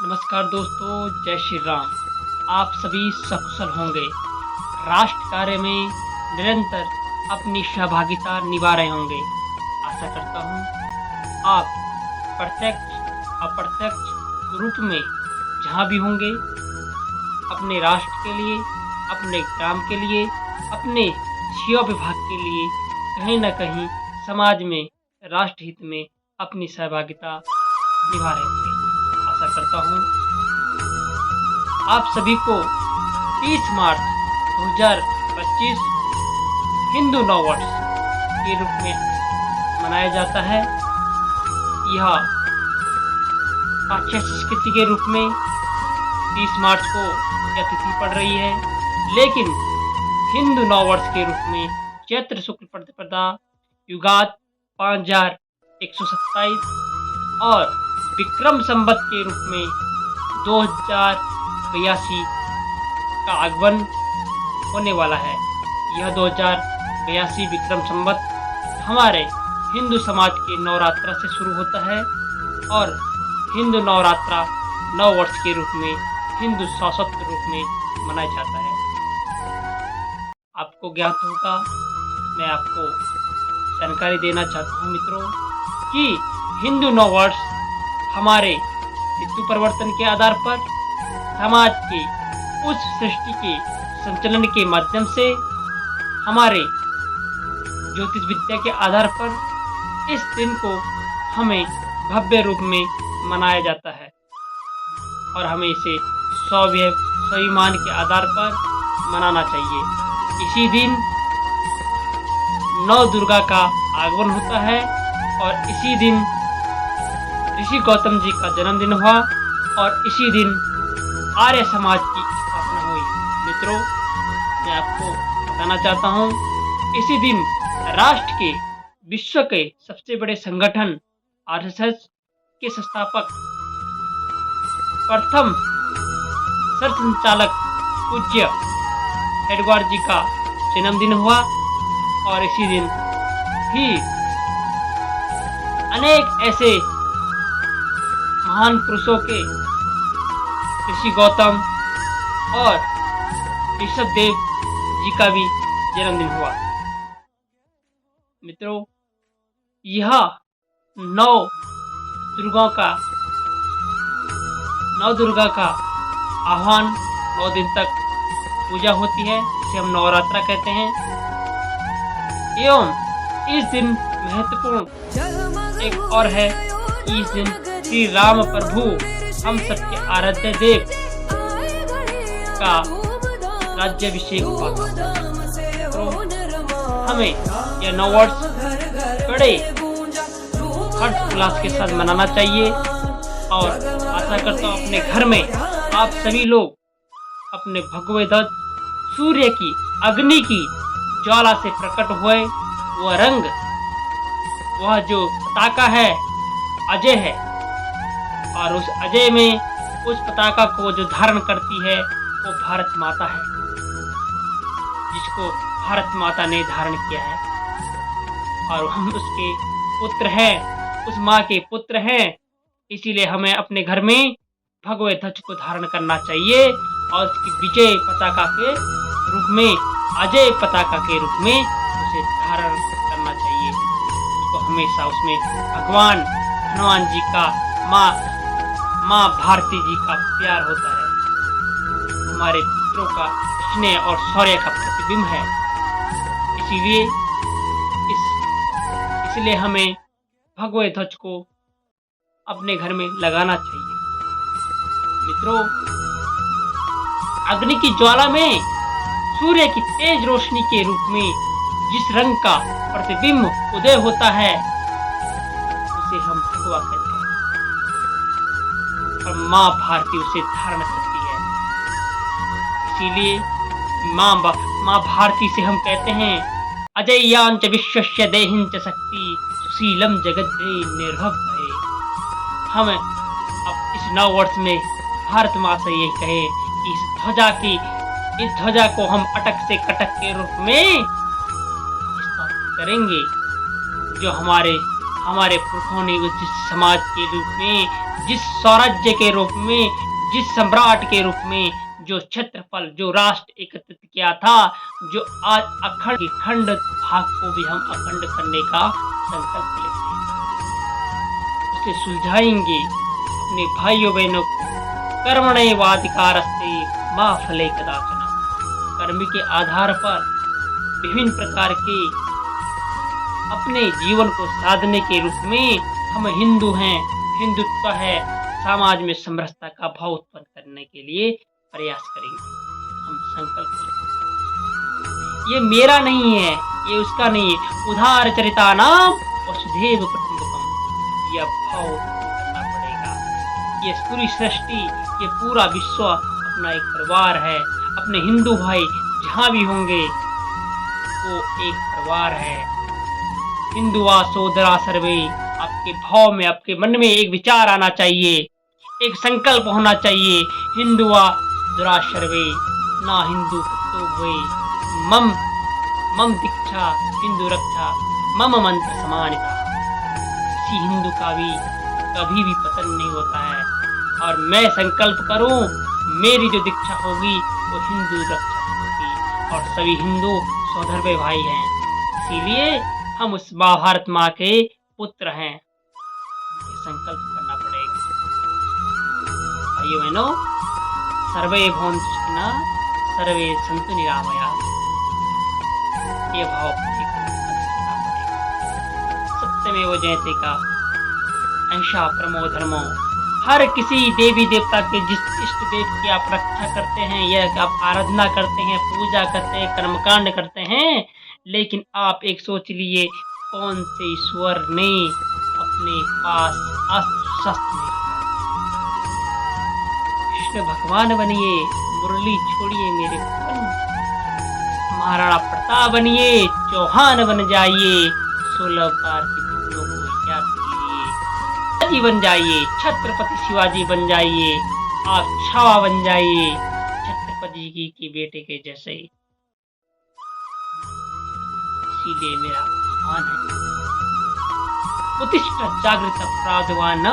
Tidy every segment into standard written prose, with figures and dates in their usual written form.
नमस्कार दोस्तों, जय श्री राम। आप सभी सकुशल होंगे। राष्ट्र कार्य में निरंतर अपनी सहभागिता निभा रहे होंगे। आशा करता हूँ आप प्रत्यक्ष अप्रत्यक्ष रूप में जहाँ भी होंगे, अपने राष्ट्र के लिए, अपने ग्राम के लिए, अपने सेवा विभाग के लिए कहीं न कहीं समाज में, राष्ट्र हित में अपनी सहभागिता निभा रहे होंगे। आशा करता हूँ आप सभी को 30 मार्च 2025 हिंदू नव वर्ष के रूप में मनाया जाता है। यह पाश्चात्य संस्कृति के रूप में 30 मार्च को यह तिथि पड़ रही है, लेकिन हिंदू नव वर्ष के रूप में चैत्र शुक्ल प्रतिपदा युगात 5127 और विक्रम संवत के रूप में 2082 का आगमन होने वाला है। यह 2082 विक्रम संवत हमारे हिंदू समाज के नवरात्रा से शुरू होता है और हिंदू नवरात्रा नव वर्ष के रूप में, हिंदू शाश्वत रूप में मनाया जाता है। आपको ज्ञात होगा, मैं आपको जानकारी देना चाहता हूँ मित्रों कि हिंदू नव वर्ष हमारे ऋतु परिवर्तन के आधार पर समाज के उस सृष्टि के संचलन के माध्यम से हमारे ज्योतिष विद्या के आधार पर इस दिन को हमें भव्य रूप में मनाया जाता है और हमें इसे स्वाभिमान के आधार पर मनाना चाहिए। इसी दिन नौ दुर्गा का आगमन होता है और इसी दिन ऋषि गौतम जी का जन्मदिन हुआ और इसी दिन आर्य समाज की स्थापना हुई। मित्रों, मैं आपको बताना चाहता हूँ, इसी दिन राष्ट्र के, विश्व के सबसे बड़े संगठन आरएसएस के संस्थापक प्रथम सरसंचालक पूज्य एडवर्ड जी का जन्मदिन हुआ और इसी दिन ही अनेक ऐसे महान पुरुषों के, ऋषि गौतम और ऋषभदेव जी का भी जन्मदिन हुआ। मित्रों, यह नौ दुर्गा का आह्वान 9 दिन तक पूजा होती है, जिसे हम नवरात्रा कहते हैं। एवं इस दिन महत्वपूर्ण एक और है कि इस दिन श्री राम प्रभु, हम सबके आराध्य देव का राज्याभिषेक हुआ। तो हमें यह नव वर्ष बड़े हर्ष उल्लास के साथ मनाना चाहिए और आशा करता हूँ अपने घर में आप सभी लोग अपने भगवे ध्वज, सूर्य की, अग्नि की ज्वाला से प्रकट हुए वह रंग, वह जो पताका है अजय है और उस अजय में, उस पताका को जो धारण करती है वो भारत माता है, जिसको भारत माता ने धारण किया है और हम उसके पुत्र हैं, उस माँ के पुत्र हैं। इसीलिए हमें अपने घर में भगवे ध्वज को धारण करना चाहिए और उसकी विजय पताका के रूप में, अजय पताका के रूप में उसे धारण करना चाहिए। उसको हमेशा उसमें भगवान हनुमान जी का, माँ भारती जी का प्यार होता है, हमारे पुत्रों का स्नेह और शौर्य का प्रतिबिंब है। इसलिए हमें भगवे ध्वज को अपने घर में लगाना चाहिए। मित्रों, अग्नि की ज्वाला में सूर्य की तेज रोशनी के रूप में जिस रंग का प्रतिबिंब उदय होता है उसे हम भगवा कहते हैं और माँ भारती उसे धारण करती है। इसीलिए माँ भारती से हम कहते हैं, अजय्यांच विश्वस्य देहिंच शक्ति सुशीलम जगद्दे निर्भव भये। हम अब इस नव वर्ष में भारत माँ से ये कहे कि इस ध्वजा को हम अटक से कटक के रूप में स्थापित करेंगे, जो हमारे पुरखों ने जिस समाज के रूप में, जिस स्वराज्य के रूप में, जिस सम्राट के रूप में जो क्षेत्रफल, जो राष्ट्र एकत्रित किया था, जो आज खंड भाग को भी हम अखंड करने का संकल्प लेते हैं, उसे सुलझाएंगे अपने भाइयों बहनों को। कर्मण्येवाधिकारस्ते मा फले कदाचन। कर्म के आधार पर विभिन्न प्रकार के अपने जीवन को साधने के रूप में हम हिंदू हैं, हिंदुत्व है, समाज में समरसता का भाव उत्पन्न करने के लिए प्रयास करेंगे। हम संकल्प लेंगे। ये मेरा नहीं है, ये उसका नहीं है। उधार चरिता नाम वसुधैव कुटुंबकम, यह भाव करना पड़ेगा। ये पूरी सृष्टि, ये पूरा विश्व अपना एक परिवार है। अपने हिंदू भाई जहाँ भी होंगे वो एक परिवार है। हिंदुआ सोदरा सर्वे, आपके भाव में, आपके मन में एक विचार आना चाहिए, एक संकल्प होना चाहिए। हिंदुआ दुरा सर्वे ना हिंदू कुत्तो हुए, मम दीक्षा हिंदू रक्षा, मम मंत्र समानता। किसी हिंदू का भी कभी भी पतन नहीं होता है। और मैं संकल्प करूं, मेरी जो दीक्षा होगी वो हिंदू रक्षा होगी, और सभी हिंदू सौधर्वे भाई हैं। इसीलिए हम उस महाभारत माँ के पुत्र हैं। ये संकल्प करना पड़ेगा। भाइयों बहनों, सर्वे भवन्तु सुखिनः, सर्वे सन्तु निरामया, ये भाव करना पड़ेगा। सत्यमेव जयते का अहिंसा परमो धर्मो। हर किसी देवी देवता के, जिस इष्ट देव की आप रक्षा करते हैं, यह आप आराधना करते हैं, पूजा करते हैं, कर्मकांड करते हैं, लेकिन आप एक सोच लिए, कौन से ईश्वर ने अपने पास अस्त्र शस्त्र नहीं रखा। कृष्ण भगवान बनिए, मुरली छोड़िए मेरे पन, महाराणा प्रताप बनिए, चौहान बन जाइए, 16 बार के पुत्रों को याद कीजिए, शिवाजी बन जाइए, छत्रपति शिवाजी बन जाइए, आप छावा बन जाइए छत्रपति जी के बेटे के जैसे। इसीलिए मेरा आह्वान है, उत्तिष्ठ जागृत प्राज्ञवान,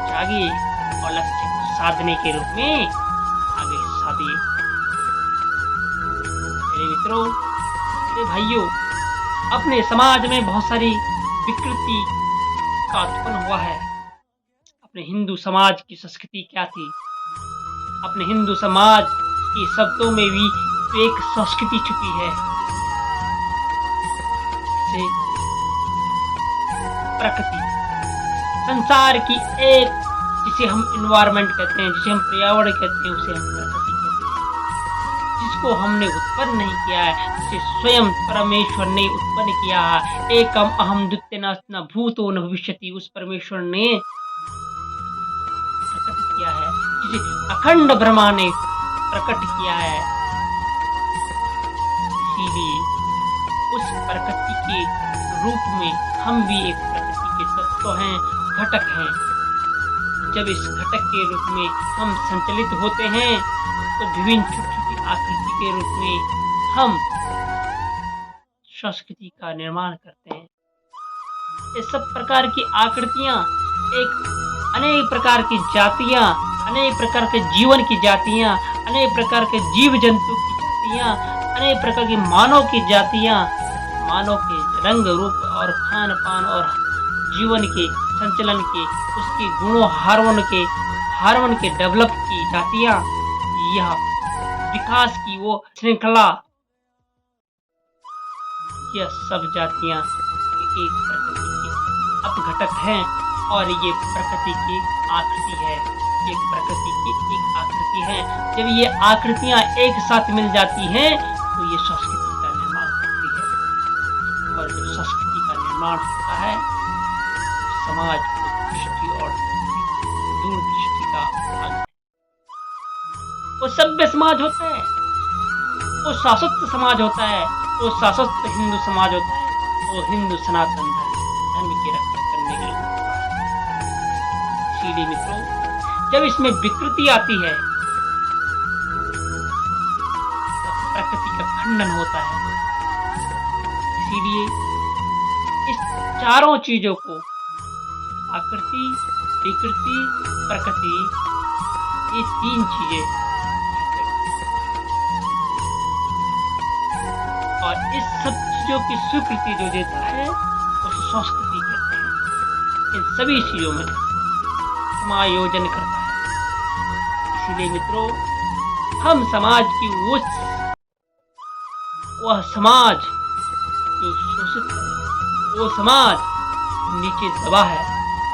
जागिए और लक्ष्य को साधने के रूप में आगे साधिए। मेरे मित्रों, मेरे भाइयों, अपने समाज में बहुत सारी विकृति का उत्पन्न हुआ है। अपने हिंदू समाज की संस्कृति क्या थी? अपने हिंदू समाज के शब्दों में भी एक संस्कृति छुपी है। से प्रकृति, संसार की एक, जिसे हम एनवायरमेंट कहते हैं, जिसे हम पर्यावरण कहते हैं, उसे हम प्रकृति कहते हैं। जिसको हमने उत्पन्न नहीं किया है, जिसे स्वयं परमेश्वर ने उत्पन्न किया है। एकम अहम द्वितीय न भूतो न भविष्यति, उस परमेश्वर ने प्रकट किया है, जिसे अखंड ब्रह्मा ने प्रकट किया है। इसीलिए उस प्रकृति के रूप में हम भी एक प्रकृति के तत्व हैं, घटक हैं। जब इस घटक के रूप में हम संचलित होते हैं तो विभिन्न छोटी छोटी आकृति के रूप में हम संस्कृति का निर्माण करते हैं। ये सब प्रकार की आकृतियां, एक अनेक प्रकार की जातियां, अनेक प्रकार के जीवन की जातियां, अनेक प्रकार के जीव जंतु की जातियां, अनेक प्रकार की मानव की जातियां, मानव के रंग रूप और खान पान और जीवन के संचलन के, उसके गुणों हार्मोन के डेवलप की जातियां, यह विकास की वो श्रृंखला, यह सब जातियां एक प्रकृति के अपघटक हैं। और ये प्रकृति की आकृति है, एक प्रकृति की एक आकृति है। जब ये आकृतियां एक साथ मिल जाती हैं तो ये संस्कृति का निर्माण करती है। और जब संस्कृति का निर्माण होता है तो समाज को दृष्टि और दूरदृष्टि का भाग है। वो सभ्य समाज होता है, वो शाश्वत समाज होता है, वो शाश्वत हिंदू समाज होता है, वो हिंदू सनातन धर्म की रक्षा करने के लिए होता है। इसीलिए मित्रों, जब इसमें विकृति आती है तब प्रकृति का खंडन होता है। इसीलिए इस चारों चीजों को आकृति, विकृति, प्रकृति, ये 3 चीजें कहते हैं। और इस सब चीजों की स्वीकृति जो देता है उसे संस्कृति कहते हैं। इन सभी चीजों में समायोजन करता है। इसीलिए मित्रों, हम समाज की वह समाज जो शोषित है, वो समाज नीचे दबा है,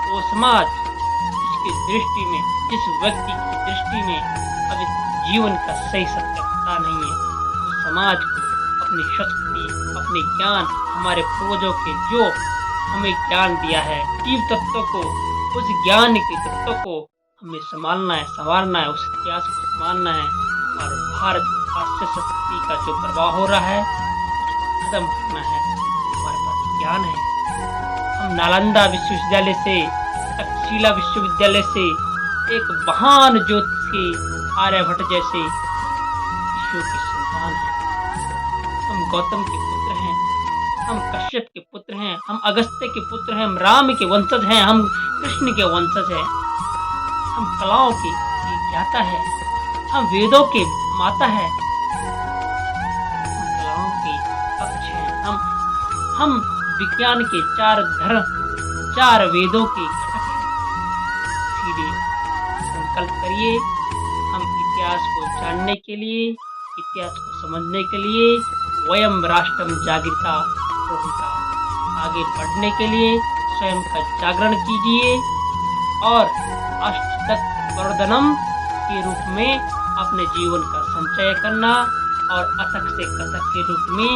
वो समाज जिसकी दृष्टि में, जिस व्यक्ति की दृष्टि में अब जीवन का सही सत्य पता नहीं है, उस समाज को अपनी शक्ति, अपने ज्ञान, हमारे पूर्वजों के जो हमें ज्ञान दिया है, जीव तत्व को, उस ज्ञान के तत्व को हमें संभालना है, संवारना है, उस इतिहास को संभालना है। और भारत पाश्चात्य संस्कृति का जो प्रभाव हो रहा है खत्म करना है। हमारे पास ज्ञान है। हम नालंदा विश्वविद्यालय से, तक्षशिला विश्वविद्यालय से एक महान ज्योतिषी आर्यभट्ट जैसे ऋषियों की संतान हैं। हम गौतम के पुत्र हैं, हम कश्यप के पुत्र हैं, हम अगस्त्य के पुत्र हैं, हम राम के वंशज हैं, हम कृष्ण के वंशज हैं। हम कलाओं की ज्ञाता है, हम वेदों के माता है, हम कलाओं के पक्ष हैं, हम विज्ञान के 4 वेदों के घटक हैं। इसीलिए संकल्प करिए, हम इतिहास को जानने के लिए, इतिहास को समझने के लिए वयम राष्ट्रम जागृता रोहिता, आगे बढ़ने के लिए स्वयं का जागरण कीजिए और अष्टदत्त वर्धनम के रूप में अपने जीवन का संचय करना और अथक से कथक के रूप में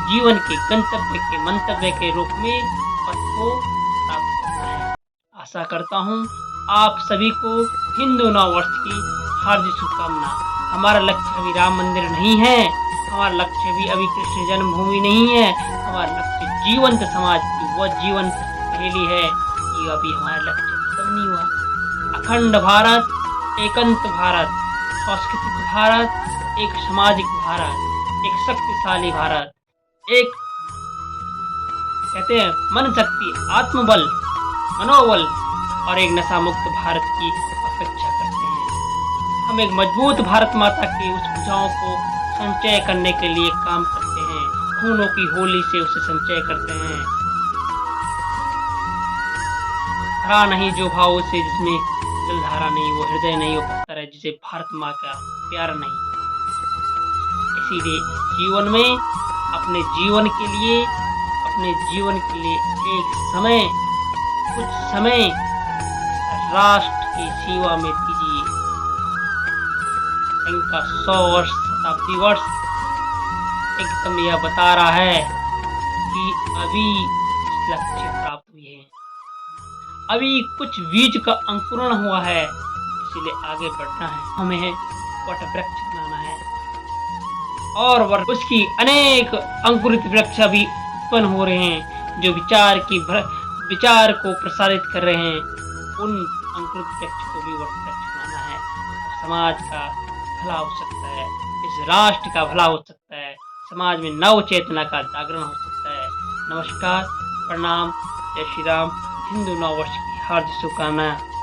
जीवन के गंतव्य के मंतव्य के रूप में पथ को प्राप्त करना है। आशा करता हूँ आप सभी को हिंदू नववर्ष की हार्दिक शुभकामना। हमारा लक्ष्य अभी राम मंदिर नहीं है, हमारा लक्ष्य भी अभी कृष्ण जन्मभूमि नहीं है, हमारा लक्ष्य जीवंत समाज की वह जीवन पहेली है कि अभी हमारा लक्ष्य खत्म नहीं हुआ। अखंड भारत, एकंत भारत, सांस्कृतिक भारत, एक सामाजिक भारत, एक शक्तिशाली भारत, एक कहते हैं मन शक्ति, आत्मबल, मनोबल और एक नशा मुक्त भारत की अपेक्षा करते हैं। हम एक मजबूत भारत माता की उस भुजाओं को संचय करने के लिए काम करते हैं, खूनों की होली से उसे संचय करते हैं। धरा नहीं जो भाव से, जिसमें जलधारा नहीं, वो हृदय नहीं, वो पत्थर है जिसे भारत माँ का प्यार नहीं। इसीलिए जीवन में अपने जीवन के लिए कुछ समय राष्ट्र की सेवा में दीजिए। इनका 100 वर्ष, शताब्दी वर्ष एकदम यह बता रहा है कि अभी लक्ष्य प्राप्त हुए हैं, अभी कुछ बीज का अंकुरण हुआ है, इसलिए आगे बढ़ना है। हमें वटवृक्ष बनाना है और उसकी अनेक अंकुरित वृक्ष अभी उत्पन्न हो रहे हैं जो विचार को प्रसारित कर रहे हैं। उन अंकुरित वृक्ष को भी वटवृक्ष बनाना है। समाज का भला हो सकता है, इस राष्ट्र का भला हो सकता है, समाज में नव चेतना का जागरण हो सकता है। नमस्कार, प्रणाम, जय श्री राम। हिंदू नववर्ष की हार्दिक शुभकामनाएं।